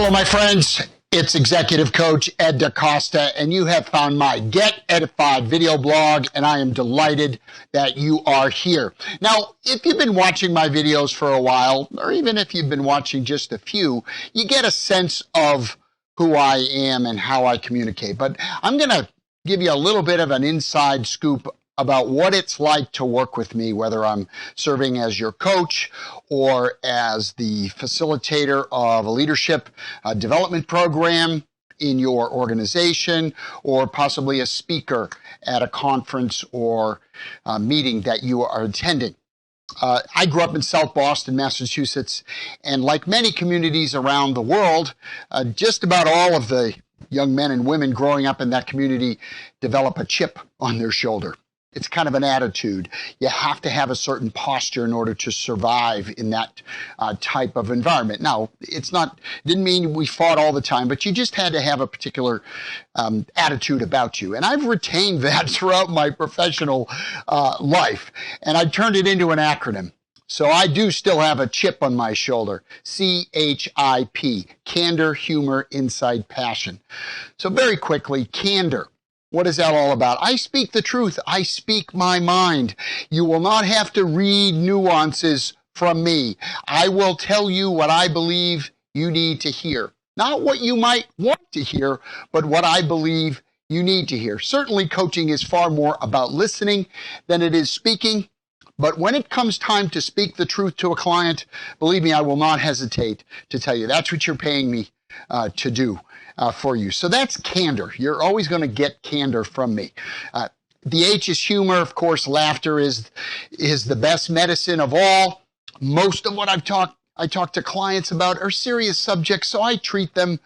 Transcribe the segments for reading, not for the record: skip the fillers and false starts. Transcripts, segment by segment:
Hello, my friends. It's Executive Coach Ed DeCosta, and you have found my Get Edified video blog, and I am delighted that you are here. Now, if you've been watching my videos for a while, or even if you've been watching just a few, you get a sense of who I am and how I communicate. But I'm going to give you a little bit of an inside scoop about what it's like to work with me, whether I'm serving as your coach or as the facilitator of a leadership development program in your organization, or possibly a speaker at a conference or meeting that you are attending. I grew up in South Boston, Massachusetts, and like many communities around the world, just about all of the young men and women growing up in that community develop a chip on their shoulder. It's kind of an attitude. You have to have a certain posture in order to survive in that type of environment. Now, didn't mean we fought all the time, but you just had to have a particular attitude about you. And I've retained that throughout my professional life, and I turned it into an acronym. So I do still have a chip on my shoulder, CHIP, candor, humor, insight, passion. So very quickly, candor. What is that all about? I speak the truth. I speak my mind. You will not have to read nuances from me. I will tell you what I believe you need to hear. Not what you might want to hear, but what I believe you need to hear. Certainly, coaching is far more about listening than it is speaking. But when it comes time to speak the truth to a client, believe me, I will not hesitate to tell you. That's what you're paying me to do for you. So that's candor. You're always going to get candor from me. The H is humor. Of course, laughter is the best medicine of all. Most of what I talk to clients about are serious subjects, so I treat them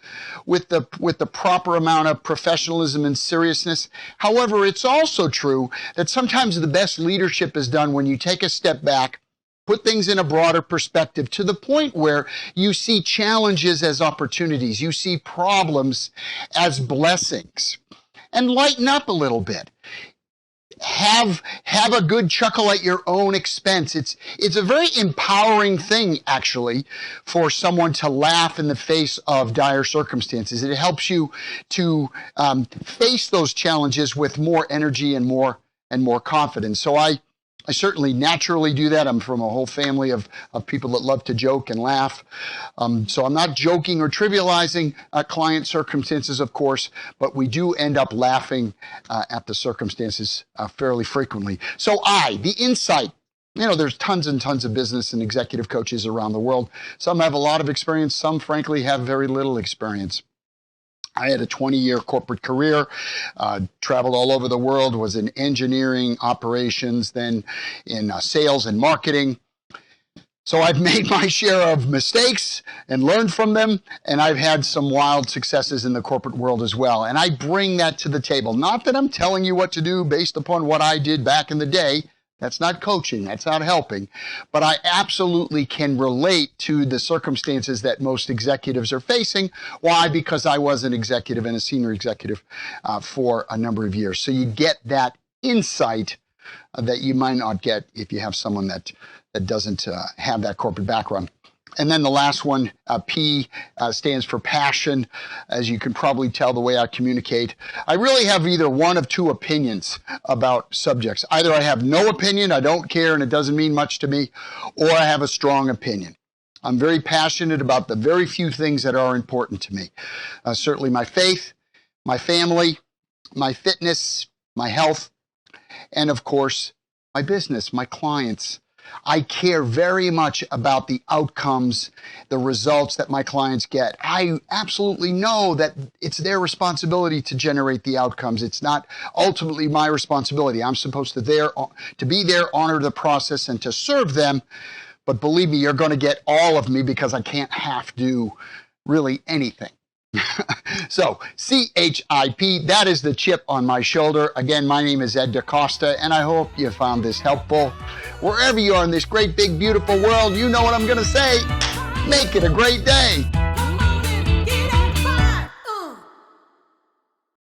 with the proper amount of professionalism and seriousness. However, it's also true that sometimes the best leadership is done when you take a step back, put things in a broader perspective, to the point where you see challenges as opportunities, you see problems as blessings, and lighten up a little bit. Have a good chuckle at your own expense. It's a very empowering thing, actually, for someone to laugh in the face of dire circumstances. It helps you to face those challenges with more energy and more confidence. So I certainly naturally do that. I'm from a whole family of people that love to joke and laugh. So I'm not joking or trivializing client circumstances, of course, but we do end up laughing at the circumstances fairly frequently. So the insight. There's tons and tons of business and executive coaches around the world. Some have a lot of experience. Some, frankly, have very little experience. I had a 20-year corporate career, traveled all over the world, was in engineering, operations, then in sales and marketing. So I've made my share of mistakes and learned from them, and I've had some wild successes in the corporate world as well. And I bring that to the table. Not that I'm telling you what to do based upon what I did back in the day. That's not coaching, that's not helping, but I absolutely can relate to the circumstances that most executives are facing. Why? Because I was an executive and a senior executive for a number of years. So you get that insight that you might not get if you have someone that doesn't have that corporate background. And then the last one, P, stands for passion. As you can probably tell the way I communicate, I really have either one of two opinions about subjects. Either I have no opinion, I don't care, and it doesn't mean much to me, or I have a strong opinion. I'm very passionate about the very few things that are important to me. Certainly my faith, my family, my fitness, my health, and of course, my business, my clients. I care very much about the outcomes, the results that my clients get. I absolutely know that it's their responsibility to generate the outcomes. It's not ultimately my responsibility. I'm supposed to be there, honor the process, and to serve them. But believe me, you're going to get all of me because I can't half do really anything. So, CHIP, that is the chip on my shoulder. Again, my name is Ed DeCosta, and I hope you found this helpful. Wherever you are in this great, big, beautiful world, you know what I'm going to say. Make it a great day.